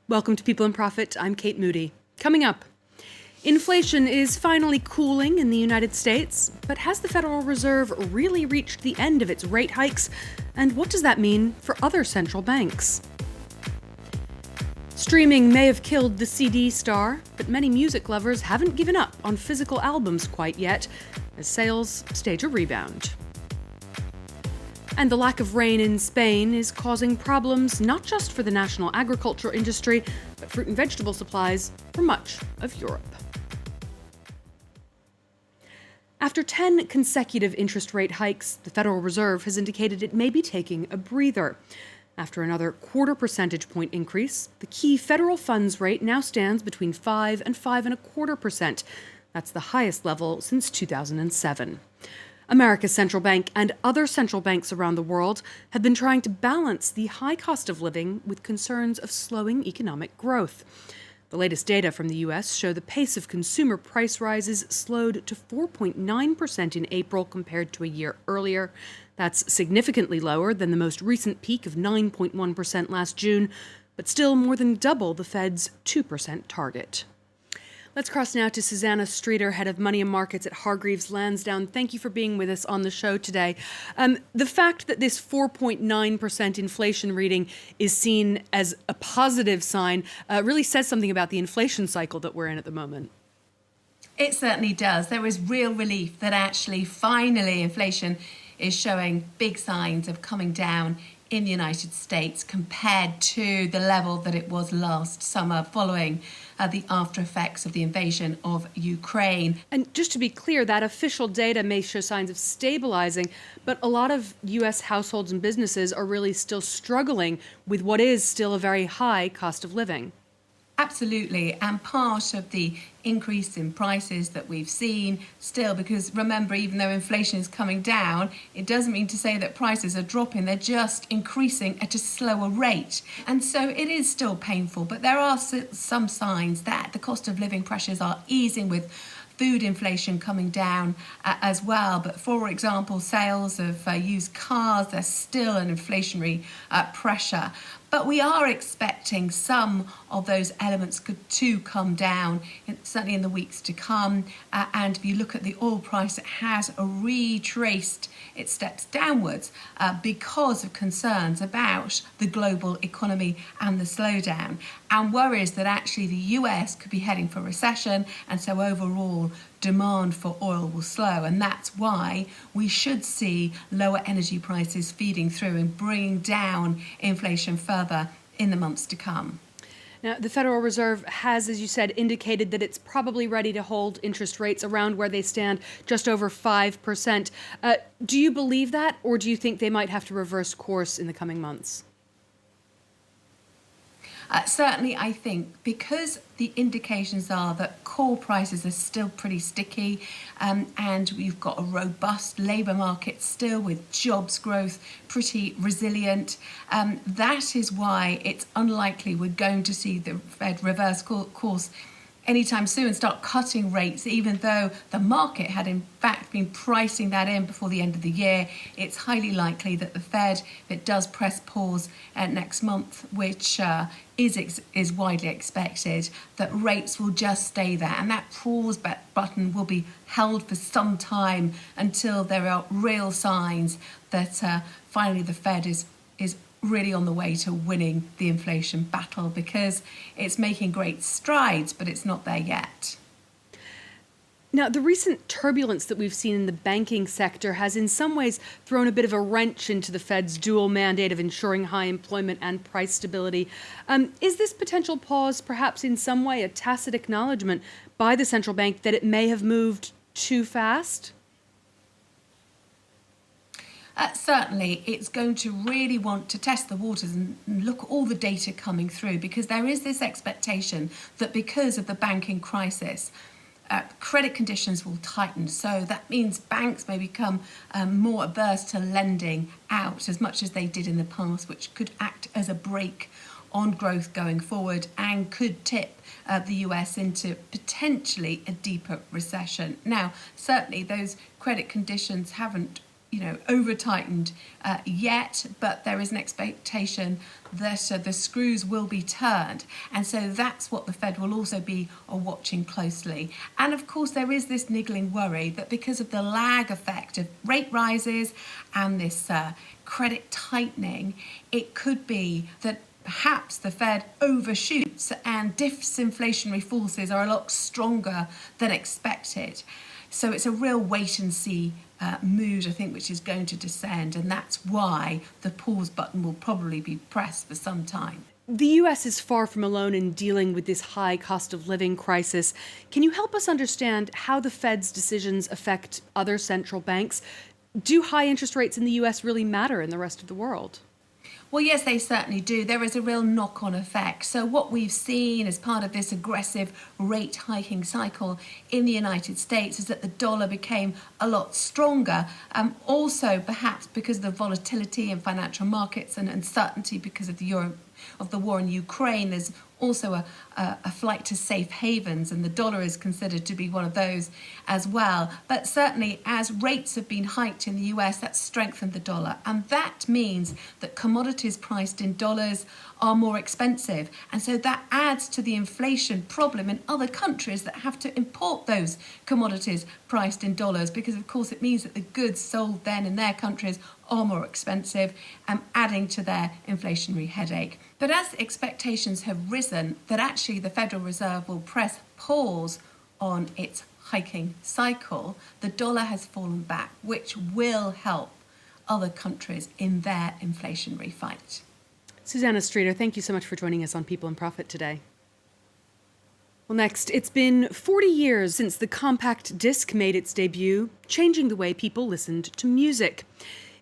Welcome to People in Profit. I'm Kate Moody. Coming up, inflation is finally cooling in the United States, but has the Federal Reserve really reached the end of its rate hikes? And what does that mean for other central banks? Streaming may have killed the CD star, but many music lovers haven't given up on physical albums quite yet, as sales stage a rebound. And the lack of rain in Spain is causing problems not just for the national agricultural industry, but fruit and vegetable supplies for much of Europe. After 10 consecutive interest rate hikes, the Federal Reserve has indicated it may be taking a breather. After another quarter percentage point increase, the key federal funds rate now stands between 5 and 5.25%. That's the highest level since 2007. America's central bank and other central banks around the world have been trying to balance the high cost of living with concerns of slowing economic growth. The latest data from the U.S. show the pace of consumer price rises slowed to 4.9% in April compared to a year earlier. That's significantly lower than the most recent peak of 9.1% last June, but still more than double the Fed's 2% target. Let's cross now to Susannah Streeter, head of money and markets at Hargreaves Lansdown. Thank you for being with us on the show today. The fact that this 4.9% inflation reading is seen as a positive sign really says something about the inflation cycle that we're in at the moment. It certainly does. There is real relief that actually finally inflation is showing big signs of coming down in the United States compared to the level that it was last summer following the after effects of the invasion of Ukraine. And just to be clear, that official data may show signs of stabilizing, but a lot of U.S. households and businesses are really still struggling with what is still a very high cost of living. Absolutely, and part of the increase in prices that we've seen still, because remember, even though inflation is coming down, it doesn't mean to say that prices are dropping, they're just increasing at a slower rate. And so it is still painful, but there are some signs that the cost of living pressures are easing with food inflation coming down as well. But for example, sales of used cars, there's still an inflationary pressure. But we are expecting some of those elements to come down, certainly in the weeks to come. And if you look at the oil price, it has retraced its steps downwards because of concerns about the global economy and the slowdown, and worries that actually the US could be heading for recession, and so overall demand for oil will slow. And that's why we should see lower energy prices feeding through and bringing down inflation further in the months to come. Now, the Federal Reserve has, as you said, indicated that it's probably ready to hold interest rates around where they stand, just over 5%. Do you believe that, or do you think they might have to reverse course in the coming months? Certainly, I think because the indications are that core prices are still pretty sticky, and we've got a robust labour market still with jobs growth pretty resilient. That is why it's unlikely we're going to see the Fed reverse course anytime soon and start cutting rates, even though the market had in fact been pricing that in before the end of the year. It's highly likely that the Fed, if it does press pause next month, which is widely expected, that rates will just stay there, and that pause button will be held for some time until there are real signs that finally the Fed is really on the way to winning the inflation battle, because it's making great strides, but it's not there yet. Now, the recent turbulence that we've seen in the banking sector has in some ways thrown a bit of a wrench into the Fed's dual mandate of ensuring high employment and price stability. Is this potential pause perhaps in some way a tacit acknowledgement by the central bank that it may have moved too fast? Certainly, it's going to really want to test the waters and look at all the data coming through, because there is this expectation that because of the banking crisis, credit conditions will tighten. So that means banks may become more averse to lending out as much as they did in the past, which could act as a brake on growth going forward and could tip the US into potentially a deeper recession. Now, certainly those credit conditions haven't over tightened yet, but there is an expectation that the screws will be turned. And so that's what the Fed will also be watching closely. And of course, there is this niggling worry that because of the lag effect of rate rises and this credit tightening, it could be that perhaps the Fed overshoots and disinflationary forces are a lot stronger than expected. So it's a real wait and see mood, I think, which is going to descend, and that's why the pause button will probably be pressed for some time. The US is far from alone in dealing with this high cost of living crisis. Can you help us understand how the Fed's decisions affect other central banks? Do high interest rates in the US really matter in the rest of the world? Well, yes, they certainly do. There is a real knock-on effect. So what we've seen as part of this aggressive rate hiking cycle in the United States is that the dollar became a lot stronger. Also, perhaps because of the volatility in financial markets and uncertainty because of the war in Ukraine, there's also a flight to safe havens, and the dollar is considered to be one of those as well. But certainly, as rates have been hiked in the US, that's strengthened the dollar. And that means that commodities priced in dollars are more expensive. And so that adds to the inflation problem in other countries that have to import those commodities priced in dollars, because, of course, it means that the goods sold then in their countries are more expensive, adding to their inflationary headache. But as expectations have risen that actually the Federal Reserve will press pause on its hiking cycle, the dollar has fallen back, which will help other countries in their inflationary fight. Susannah Streeter, thank you so much for joining us on People and Profit today. Well, next, it's been 40 years since the compact disc made its debut, changing the way people listened to music.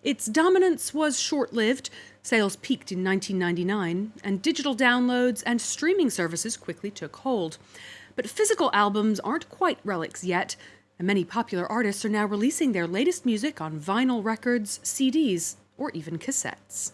Its dominance was short-lived. Sales peaked in 1999, and digital downloads and streaming services quickly took hold. But physical albums aren't quite relics yet, and many popular artists are now releasing their latest music on vinyl records, CDs, or even cassettes.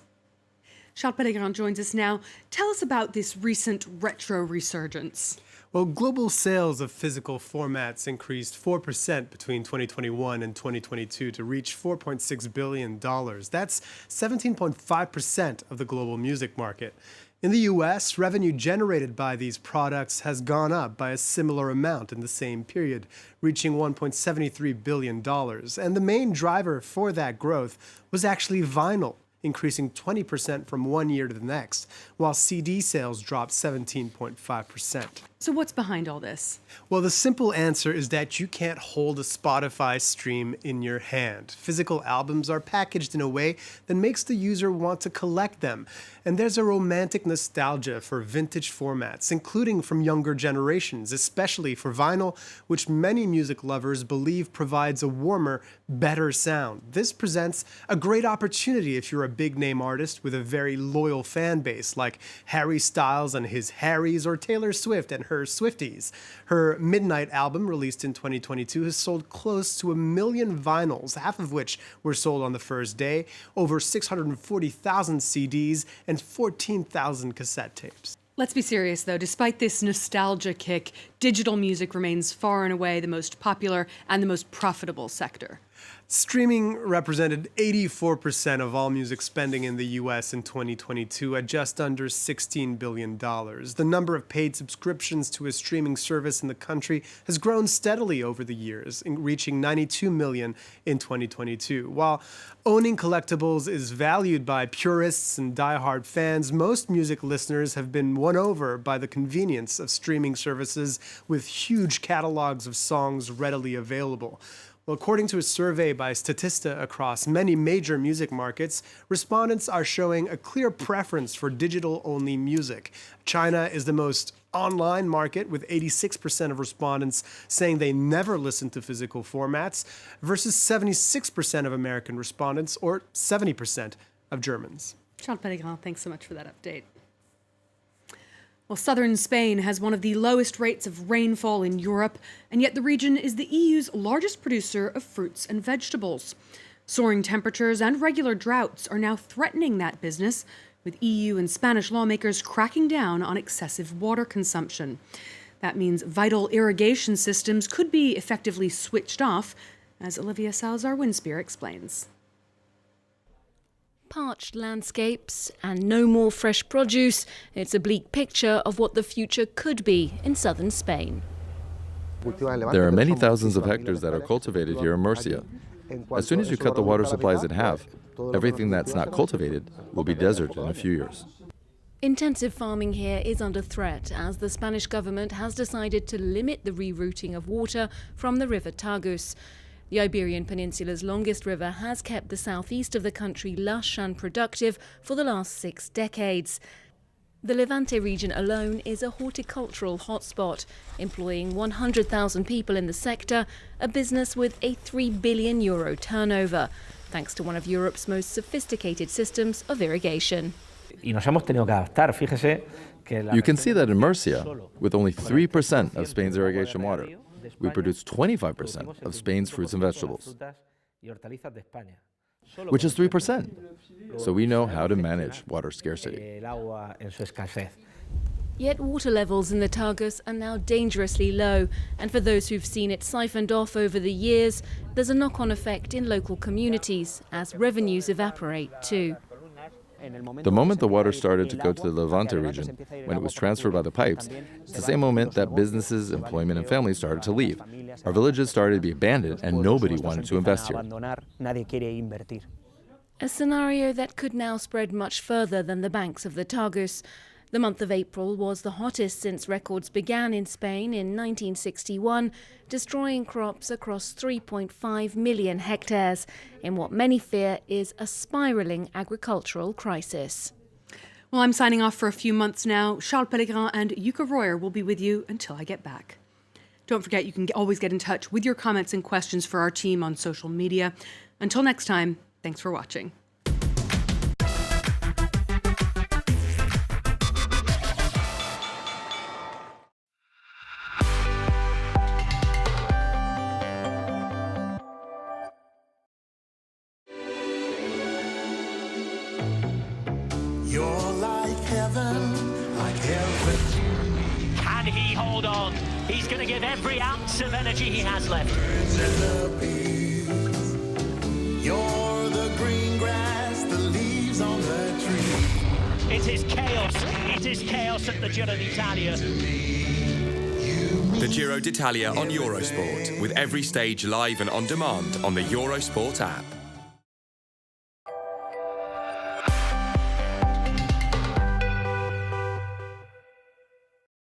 Charles Pellegrin joins us now. Tell us about this recent retro resurgence. Well, global sales of physical formats increased 4% between 2021 and 2022 to reach $4.6 billion. That's 17.5% of the global music market. In the US, revenue generated by these products has gone up by a similar amount in the same period, reaching $1.73 billion. And the main driver for that growth was actually vinyl, increasing 20% from one year to the next, while CD sales dropped 17.5%. So what's behind all this? Well, the simple answer is that you can't hold a Spotify stream in your hand. Physical albums are packaged in a way that makes the user want to collect them. And there's a romantic nostalgia for vintage formats, including from younger generations, especially for vinyl, which many music lovers believe provides a warmer, better sound. This presents a great opportunity if you're a big-name artist with a very loyal fan base, like Harry Styles and his Harrys, or Taylor Swift and her Swifties. Her Midnight album, released in 2022, has sold close to 1 million vinyls, half of which were sold on the first day, over 640,000 CDs, and 14,000 cassette tapes. Let's be serious, though. Despite this nostalgia kick, digital music remains far and away the most popular and the most profitable sector. Streaming represented 84% of all music spending in the US in 2022 at just under $16 billion. The number of paid subscriptions to a streaming service in the country has grown steadily over the years, reaching 92 million in 2022. While owning collectibles is valued by purists and diehard fans, most music listeners have been won over by the convenience of streaming services with huge catalogs of songs readily available. Well, according to a survey by Statista across many major music markets, respondents are showing a clear preference for digital-only music. China is the most online market, with 86% of respondents saying they never listen to physical formats, versus 76% of American respondents, or 70% of Germans. Charles Pellegrin, thanks so much for that update. Well, southern Spain has one of the lowest rates of rainfall in Europe, and yet the region is the EU's largest producer of fruits and vegetables. Soaring temperatures and regular droughts are now threatening that business, with EU and Spanish lawmakers cracking down on excessive water consumption. That means vital irrigation systems could be effectively switched off, as Olivia Salazar-Winspear explains. Parched landscapes and no more fresh produce. It's a bleak picture of what the future could be in southern Spain. There are many thousands of hectares that are cultivated here in Murcia. As soon as you cut the water supplies in half, everything that's not cultivated will be desert in a few years. Intensive farming here is under threat as the Spanish government has decided to limit the rerouting of water from the river Tagus. The Iberian Peninsula's longest river has kept the southeast of the country lush and productive for the last 6 decades. The Levante region alone is a horticultural hotspot, employing 100,000 people in the sector, a business with a €3 billion turnover, thanks to one of Europe's most sophisticated systems of irrigation. You can see that in Murcia, with only 3% of Spain's irrigation water, we produce 25% of Spain's fruits and vegetables, which is 3%. So we know how to manage water scarcity. Yet water levels in the Tagus are now dangerously low, and for those who've seen it siphoned off over the years, there's a knock-on effect in local communities as revenues evaporate too. The moment the water started to go to the Levante region, when it was transferred by the pipes, it's the same moment that businesses, employment, and families started to leave. Our villages started to be abandoned, and nobody wanted to invest here. A scenario that could now spread much further than the banks of the Tagus. The month of April was the hottest since records began in Spain in 1961, destroying crops across 3.5 million hectares in what many fear is a spiralling agricultural crisis. Well, I'm signing off for a few months now. Charles Pellegrin and Yuka Royer will be with you until I get back. Don't forget, you can always get in touch with your comments and questions for our team on social media. Until next time, thanks for watching. You're like heaven, like heaven. Can he hold on? He's going to give every ounce of energy he has left. Birds and the bees. You're the green grass, the leaves on the tree. It is chaos. It is chaos at the Giro d'Italia. The Giro d'Italia on Eurosport, with every stage live and on demand on the Eurosport app.